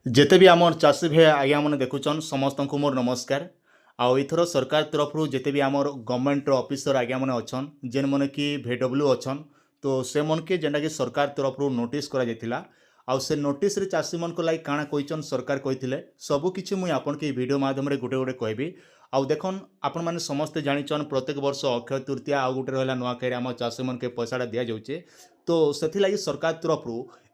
जेते भी आमर चाषी भाई आज्ञा मैंने देखुचन समस्त को मोर नमस्कार। आउ इथर सरकार तरफ जेते भी आमर गवर्नमेंट ऑफिसर आज्ञा मैंने अच्छन जेन मन कि VW अच्छन तो से मन के जेनटा कि सरकार तरफ नोटिस करा जायतिला। आउ से नोटिस रे चाषी मन को लाइक काଣା कहिचन सरकार कहिथिले सबु किछि मुई आपन के वीडियो माध्यम रे गोटे गोटे कहबी। आउ देखन आपण माने समस्त जानिचन प्रत्येक वर्ष अक्षय तृतीया आउ गोटे रहला नुआखाई रे आम चाषी मन के पैसाटा दिया जाउचे। तो सेथि लागि सरकार तरफ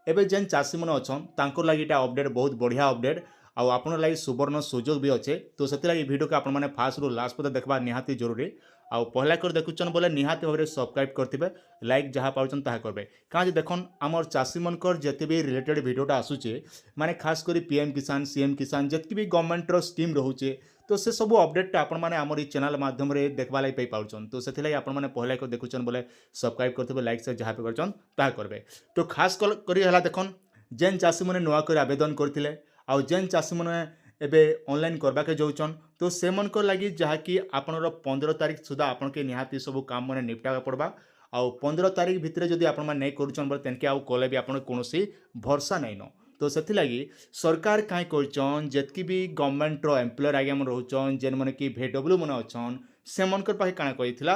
एबे जेन चाषी मन अच्छन तांकर लागि इटा अपडेट बहुत बढ़िया अपडेट आउ आपन लागि सुवर्ण सुजोग भी अच्छे। तो से वीडियो को आपण माने फास्ट रु लास्ट पद देखबा निहाती जरूरी। आउ पहला कर देखुचन बोले निहाती भाव सब्सक्राइब करथिबे लाइक जहाँ पाउचन ताहा करबे काँ जे देखन आमर चाषी मनकर जेते भी रिलेटेड वीडियोटा आसुचे माने खास करी पीएम किसान सीएम किसान जेतकी भी गवर्नमेंट रो स्कीम रहूचे तो से सब अपडेट आपण माने आमर चैनल माध्यम रे देखबा लाई पाई पाउचन। तो से आपण माने पहला कर देखुचन बोले सब्सक्राइब करथिबे लाइक से जहाँ पे करचन ताहा करबे। तो खास करी हला देखन जेन चाषी मैंने नुआ कर आवेदन करते आउ जेन चाषी मैंने एबे ऑनलाइन करवाके जाऊन तो से लगी जहाँकि आपणर 15 तारीख सुधा आपन के निहाती सब काम मैंने निपटा पड़वा। आउ 15 तारीख भितर जदि आपण मैंने नहीं करुचन बोले तेनके आउ कले भी आपन कौन भरसा नहीं न। तो से लगी सरकार कहीं करचन जेतकी भी गवर्नमेंट एम्प्लॉयर आज्ञा मन रोचन जेन मैंने कि VW मन अच्छन से मनकर पाखे काଣା कही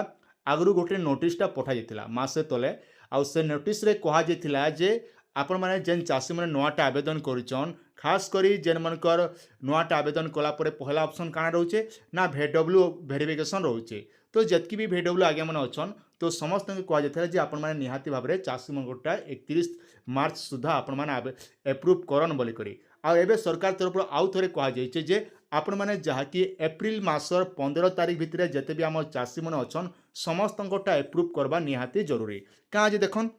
आगु गोटे नोटिसटा पठा जाता मासे तले आउ से नोटिस रे कहा जाता जे आपण मैंने जेन चाषी मैंने नुआटा आवेदन करुचन खास करी जेन मनकर नुआटा आवेदन कला परे पहला ऑप्शन काଣା रोचे ना VW वेरिफिकेशन रोचे। तो जेतकी भी VW आज्ञा मन अच्छन तो समस्त कहा जाता जे आपण मैंने निहाती भाव में चाषी मनटा 31 मार्च सुधा आपण मैंने एप्रूव करन बोली करी। आ एबे सरकार तरफ आउ थोड़े कहा जाइए जे आपण मैंने जहाँकि एप्रिल मासर 15 तारीख भितर जेते भी आम चाषी मन अच्छन समस्त एप्रूव करवा निहाती जरूरी। क्या जे देखन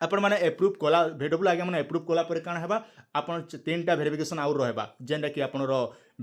आपण मैंने एप्रूव कला VW आज्ञा मैंने एप्रूव कला पर काଣା हेबा आपण 3टा वेरिफिकेशन आउ रहबा जेनटा कि आपनर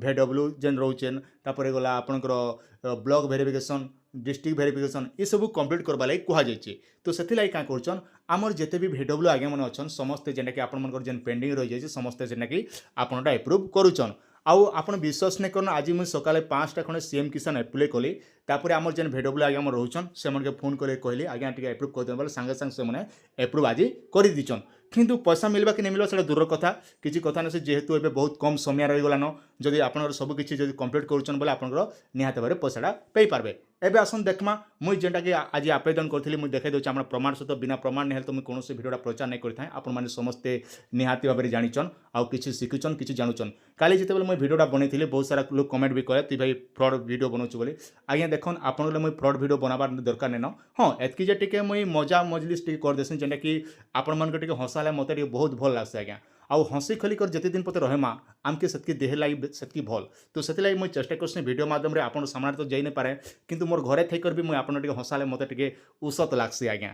VW जेन रोचेन तापर गला आपनकर ब्लॉक वेरिफिकेशन डिस्ट्रिक्ट वेरिफिकेशन ये सब कंप्लीट करबा लागि कहा जायछि। तो सेथि लागि का करछन आमर जेते भी VW आज्ञा मन अच्छन समस्त जेनटा कि आपण मनकर जेन पेंडिंग रहि जायछि समस्त जेनटा कि आपनटा एप्रूव करूछन। आउ आपण विश्वास नहीं करना आज मुझे सकाले 5टा खंडे सीएम किसान एप्लाई कली तापर आमर जेन VW आज्ञा आम रोचन से फोन कर कहली आज्ञा टी एप्रूव कर बोले सांगे सांगे से एप्रूव आज कर दीचन। किंतु पैसा मिलवा कि नहीं मिलवा से दूर कथा किसी कथा ना से जेहेतु एबे बहुत कम समय रहीगलान जदि आप सबकि कंप्लीट करुचन बोले आपंकर निहाती भाव पैसाटा पाई पारबे। एबे आसन देखमा मुई जेनटा कि आज आवेदन करथिली मुई देखाई दउछि हमरा प्रमाण सहित बिना प्रमाण नहीं तो मुई कोनोसी वीडियोटा प्रचार नहीं करथाय आपण माने समस्ते निहाती भाव में जानिचन आउ किछि शिखुचन किछि जानुचन। काली जेतेबेले मुई वीडियोटा बनैथिली बहुत सारा लोग कमेंट भी करे ती भाई फ्रॉड वीडियो बनौछु बोली आज्ञा देखन आपण ले मुई फ्रॉड वीडियो बनाबार दरकार नै न। हां एतकी जे टिके मुई मजा मजलिस टिके कर देसन जेनटा कि आपण मान टिके हसाले मते टिके बहुत भल लागसे आज्ञा आउ हसी खली कर जते दिन पते रहेमा आमके सेतकी देह लागी सेतकी भल। तो सेति लागी मुई चेष्टा करछन वीडियो माध्यम रे आपण सामने तो जाई नै पारे किंतु मोर घरे थई कर भी मुई आपण टिके हसाले मते टिके उसत लागसे आज्ञा।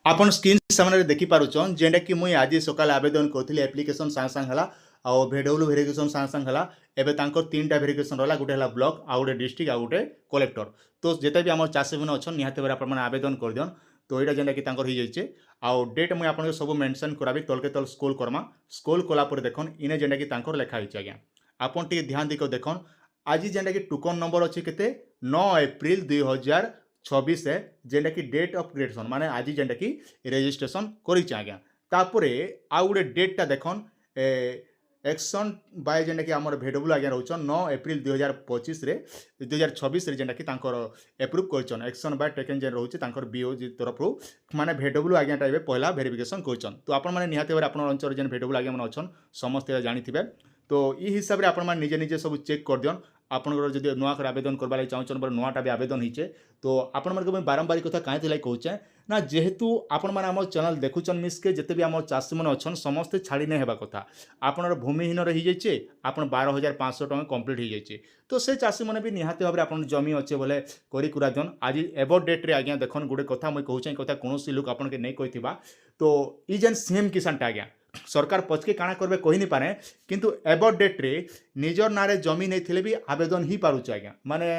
आपण स्क्रीन सामने देखि पारुछन जेंडा कि मुई आज सकाल आवेदन करथिली एप्लिकेशन सांग सांग हला आउ VW वेरिफिकेशन सांग सांग हला एबे तांकर 3टा वेरिफिकेशन रहला गोटे हला ब्लॉक आउ गोटे डिस्ट्रिक्ट आउ गोटे कलेक्टर। तो जेते भी हमर चाषी मन अछन निहाते बेरा आपण आवेदन कर दियन। तो एटा जेंडा कि तांकर हो जाइए आउ डेट मुई आपन सब मेंशन कराबी तलके तल स्क्रॉल करमा स्क्रॉल कला पर देखन इने जेंडा कि तांकर लेखा हिच आज्ञा आपन टी ध्यान दिको देखन आज जेंडा कि टोकन नंबर अछि केते 9 एप्रिल 2026 है जेंडा कि डेट ऑफ क्रिएशन माने आज जेंडा कि रजिस्ट्रेशन करिछ आज्ञा। तापरे आउ गोटे डेटटा देखन एक्शन बाय जेंडा कि हमर VW आज्ञा रहउछन 9 एप्रिल 2025 रे 2026 रे जेंडा कि तांकर एप्रूव करछन एक्शन बाय टेकन जेन रहउछ तांकर बीओ जी तरफ माने VW आज्ञा टाइबे पहला वेरिफिकेशन करछन। तो आपण माने निहाते बारे आपण अंचल जेन VW आज्ञा मन अछन समस्त जानिथिबे। तो ई हिसाब रे आपण माने निजे निजे सब चेक कर दियन आपनकर जदि नुआ कर आवेदन करबा लागि चाहछन बोले नुआटा भी आवेदन हिचे। तो आपण मानके मैं बारंबार कथा काहे दिलाई कहउचे ना जेहेतु आपण माने हमर चैनल देखुचन मिसके जेते भी हमर चाषी मन अछन समस्त छाड़ी नै हेबा कथा आपनर भूमिहीन रही जाइछे आपण 12,500 टका कंप्लीट ही जाइछे। तो से चाषी मन भी निहाती भाबरे आपण जमी अच्छे बोले करी कुरा दियन आज एबो डेट रे आज्ञा देखन गुडे कथा मैं कहउचे कथा कोनोसी लोक आपण के नै कहिथिबा। तो ई जेन सीएम किसान टा आज्ञा सरकार पचके काଣା करबे कहि नि पारे किंतु एबो डेट रे निजर नारे जमी नै थिले भी आवेदन ही पारुछ आज्ञा माने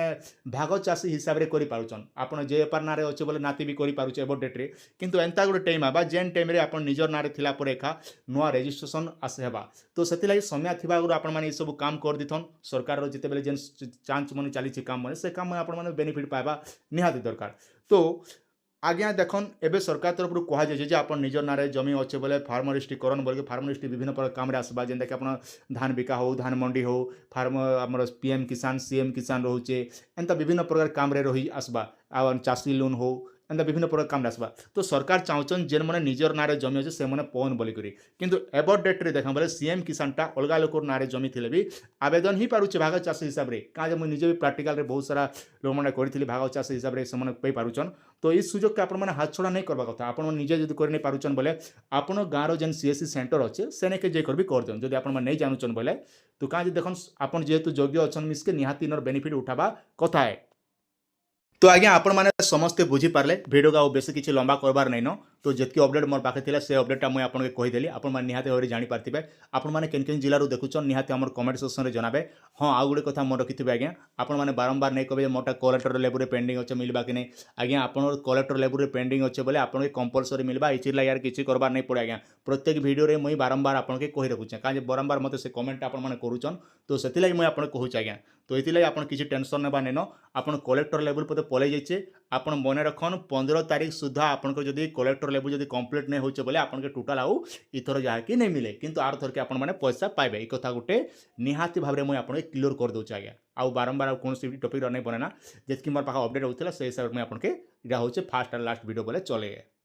भाग चाषी हिसाब रे करि पारुछन आपण जे पार नारे अछि बोले नाती भी करि पारुछ एबो डेट रे किंतु एंता गुडे टाइम आबा जेन टाइम रे आपण निजर नारे थिला परे एखा नुआ रजिस्ट्रेशन आसे हेबा। तो सेति लागि समय थिबा गुरु आपण माने ई सब काम कर दिथन सरकार रो जेते बेले जेन चांस मने चाली छी काम मने से काम में आपण माने बेनिफिट पाबा निहाती दरकार। तो आज्ञा देखन एबे सरकार तरफ कह जाए जे आप निजर नारे जमी अच्छे बोले फार्मरिस्टी करन बोल फार्मरिस्टी विभिन्न प्रकार काम आसवा जेनता कि आप धान बिका हो धान मंडी हो फार्म आमर पीएम किसान सीएम किसान रोचे एंता विभिन्न प्रकार काम रही आसवा आ चाषी लोन हो एंता विभिन्न प्रकार काम आसवा तो सरकार चाहून जेन मैंने निजर नारे जमी अच्छे से मैंने पवन बोलिकी कितु एबट डेट्रे देखा बोले सीएम किसानटा अलग लोक नारे जमी थे भी आवेदन ही पारुचे भाग चाषी हिसाब से कहीं मुझे निजे भी प्राक्टिकाल बहुत सारा लोक मैंने करी भाग चाषी हिसाब से पारुचन तो ये सुजोग के आपने हाथ छड़ा नहीं करवा कथा आप निजे जब कर नहीं पारुचन बोले आपण गाँव जेन सीएससी सेंटर अच्छे से नहीं जेकर भी कर दिन जब आप नहीं जानून बोले तो कहीं देखन आप जेहेतु योग्य अच्छा मिसके निहाती इनर बेनिफिट उठावा कथा है। तो आज्ञा आपण मैंने समस्ते बुझीपारे भिडियो का बेस किसी लंबा करबार नहीं न तो जितकी अपडेट मोर पाखे थिला से अपडेटा मुझे आपको कहीदेली आपण मैंने निहाती भाव जानीपारे आपण मैंने केन केन जिलू देखुन निहाती आम कमेंट सेक्शन में जनाबे हाँ आउ गोटे कथा मन रखिथे आज्ञा आपण मैंने बारंबार नहीं कहे मोटा कलेक्टर लेवल पेंडिंग अच्छे मिलवा कि नहीं आज्ञा आप कलेक्टर लेवल पेंडिंग अच्छे बोले आपको कंपलसरी मिलवा इसी यार किसी करबार नहीं पड़े आज्ञा प्रत्येक भिडियो मुझे बारंबार आपको कही रखुचे कहीं बारंबार मत से कमेंट आपने करुचन तो से मुझे आपको कहूँ आज्ञा तो ये आप किसी टेंशन ना नहीं आप कलेक्टर लेवल पते पलि जाइए आप मन रखन 15 तारीख सुधा आपंकर जब कलेक्टर लेवल जब कंप्लीट नहीं होचे बोले आपन के टोटाल आउ इथर जहाँकि नहीं मिले किंतु आर थर के आपण मैंने पैसा पाइबे ये कथा गोटे निहाती भाव में मुझे आपको क्लियर कर दूँ आज्ञा आउ बारंबार कौन टॉपिक नहीं बनेना जितकी मोर पाख अपडेट होता से हिसाब से मुझे आपके यहाँ हूँ फास्ट एंड लास्ट वीडियो बोले चले।